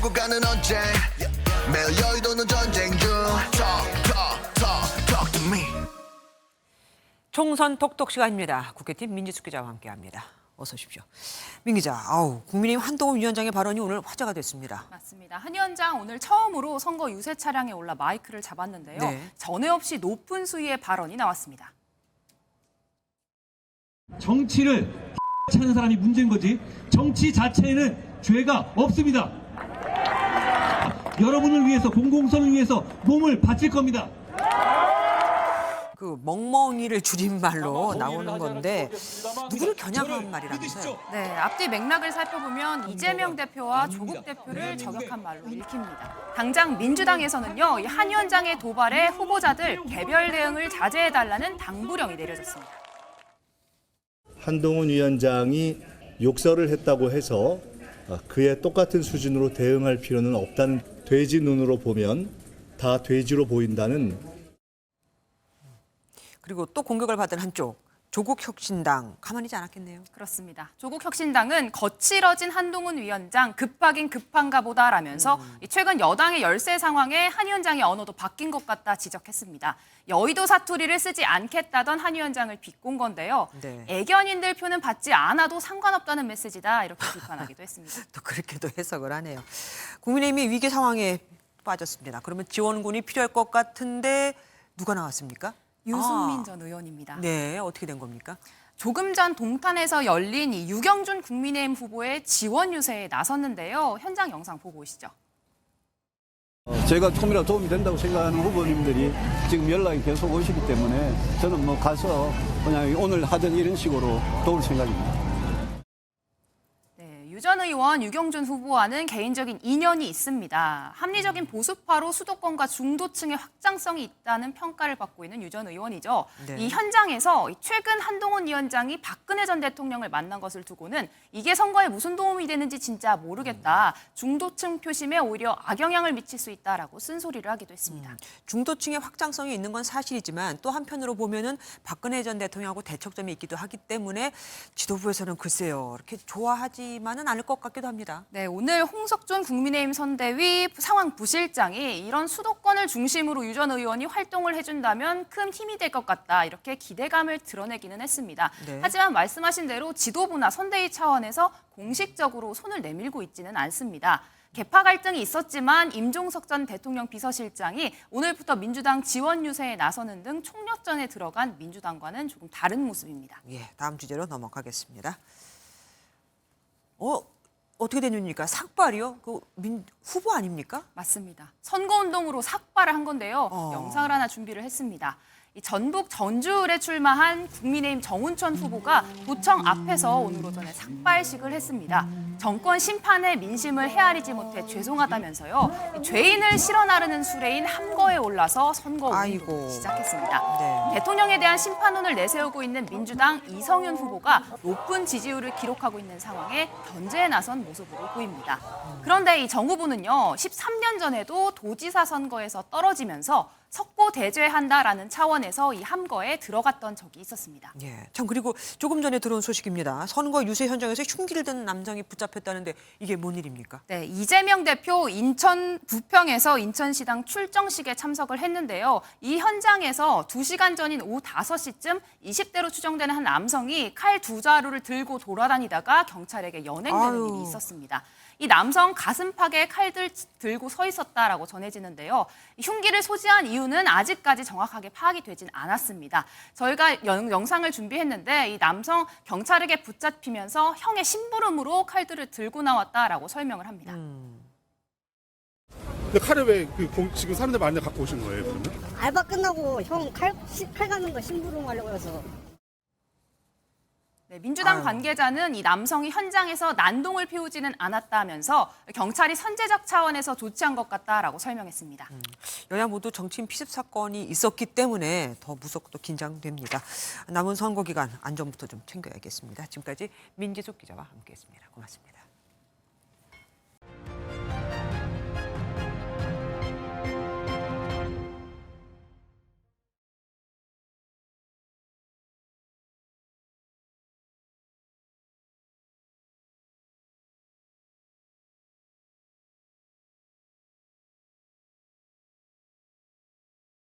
누군가는 언제 매일 여의도는 전쟁 중 Talk to me. 총선 톡톡 시간입니다. 국회팀 민지숙 기자와 함께합니다. 어서 오십시오. 민 기자, 국민의힘 한동훈 위원장의 발언이 오늘 화제가 됐습니다. 맞습니다. 한 위원장 오늘 처음으로 선거 유세 차량에 올라 마이크를 잡았는데요. 네. 전에 없이 높은 수위의 발언이 나왔습니다. 정치를 찾는 사람이 문제인 거지 정치 자체에는 죄가 없습니다. 여러분을 위해서 공공선을 위해서 몸을 바칠 겁니다. 그 멍멍이를 줄임말로 나오는 건데 누구를 겨냥한 말이라면서요? 네, 앞뒤 맥락을 살펴보면 이재명 대표와 조국 대표를 저격한 말로 읽힙니다. 당장 민주당에서는요, 이 한 위원장의 도발에 후보자들 개별 대응을 자제해달라는 당부령이 내려졌습니다. 한동훈 위원장이 욕설을 했다고 해서 그에 똑같은 수준으로 대응할 필요는 없다는, 돼지 눈으로 보면 다 돼지로 보인다는. 그리고 또 공격을 받은 한쪽, 조국 혁신당 가만히 있지 않았겠네요. 그렇습니다. 조국 혁신당은 거칠어진 한동훈 위원장 급하긴 급한가 보다라면서 최근 여당의 열세 상황에 한 위원장의 언어도 바뀐 것 같다 지적했습니다. 여의도 사투리를 쓰지 않겠다던 한 위원장을 비꼰 건데요. 네. 애견인들 표는 받지 않아도 상관없다는 메시지다 이렇게 비판하기도 했습니다. 또 그렇게도 해석을 하네요. 국민의힘이 위기 상황에 빠졌습니다. 그러면 지원군이 필요할 것 같은데 누가 나왔습니까? 유승민 전 의원입니다. 네, 어떻게 된 겁니까? 조금 전 동탄에서 열린 이 유경준 국민의힘 후보의 지원 유세에 나섰는데요. 현장 영상 보고 오시죠. 제가 조금이라도 도움이 된다고 생각하는 후보님들이 지금 연락이 계속 오시기 때문에 저는 뭐 가서 그냥 오늘 하던 이런 식으로 도울 생각입니다. 유 전 의원 유경준 후보와는 개인적인 인연이 있습니다. 합리적인 보수파로 수도권과 중도층의 확장성이 있다는 평가를 받고 있는 유 전 의원이죠. 네. 이 현장에서 최근 한동훈 위원장이 박근혜 전 대통령을 만난 것을 두고는 이게 선거에 무슨 도움이 되는지 진짜 모르겠다. 중도층 표심에 오히려 악영향을 미칠 수 있다라고 쓴소리를 하기도 했습니다. 중도층의 확장성이 있는 건 사실이지만 또 한편으로 보면은 박근혜 전 대통령하고 대척점이 있기도 하기 때문에 지도부에서는 글쎄요, 이렇게 좋아하지만은 않을 것 같기도 합니다. 네, 오늘 홍석준 국민의힘 선대위 상황 부실장이 이런 수도권을 중심으로 유 전 의원이 활동을 해준다면 큰 힘이 될 것 같다 이렇게 기대감을 드러내기는 했습니다. 네. 하지만 말씀하신 대로 지도부나 선대위 차원에서 공식적으로 손을 내밀고 있지는 않습니다. 계파 갈등이 있었지만 임종석 전 대통령 비서실장이 오늘부터 민주당 지원 유세에 나서는 등 총력전에 들어간 민주당과는 조금 다른 모습입니다. 예, 다음 주제로 넘어가겠습니다. 어떻게 된 일입니까? 삭발이요? 후보 아닙니까? 맞습니다. 선거운동으로 삭발을 한 건데요. 어. 영상을 하나 준비를 했습니다. 이 전북 전주을에 출마한 국민의힘 정운천 후보가 도청 앞에서 오늘 오전에 삭발식을 했습니다. 정권 심판의 민심을 헤아리지 못해 죄송하다면서요. 이 죄인을 실어 나르는 수레인 함거에 올라서 선거 아이고. 운동을 시작했습니다. 네. 대통령에 대한 심판론을 내세우고 있는 민주당 이성윤 후보가 높은 지지율을 기록하고 있는 상황에 견제에 나선 모습으로 보입니다. 그런데 이 정 후보는요, 13년 전에도 도지사 선거에서 떨어지면서 석고 대죄한다라는 차원에서 이 함거에 들어갔던 적이 있었습니다. 예, 참 그리고 조금 전에 들어온 소식입니다. 선거 유세 현장에서 흉기를 든 남성이 붙잡혔다는데 이게 뭔 일입니까? 네, 이재명 대표 인천 부평에서 인천시당 출정식에 참석을 했는데요. 이 현장에서 2시간 전인 오후 5시쯤 20대로 추정되는 한 남성이 칼 2자루를 들고 돌아다니다가 경찰에게 연행되는 아유. 일이 있었습니다. 이 남성 가슴팍에 칼들 들고 서 있었다라고 전해지는데요. 흉기를 소지한 이유는 아직까지 정확하게 파악이 되진 않았습니다. 저희가 영상을 준비했는데 이 남성 경찰에게 붙잡히면서 형의 심부름으로 칼들을 들고 나왔다라고 설명을 합니다. 근데 칼을 왜 지금 사람들 많이 갖고 오신 거예요, 그러면? 알바 끝나고 형 칼 가는 거 심부름 하려고 해서. 네, 민주당 아유. 관계자는 이 남성이 현장에서 난동을 피우지는 않았다면서 경찰이 선제적 차원에서 조치한 것 같다라고 설명했습니다. 여야 모두 정치인 피습 사건이 있었기 때문에 더 무섭고 또 긴장됩니다. 남은 선거 기간 안전부터 좀 챙겨야겠습니다. 지금까지 민지숙 기자와 함께했습니다. 고맙습니다.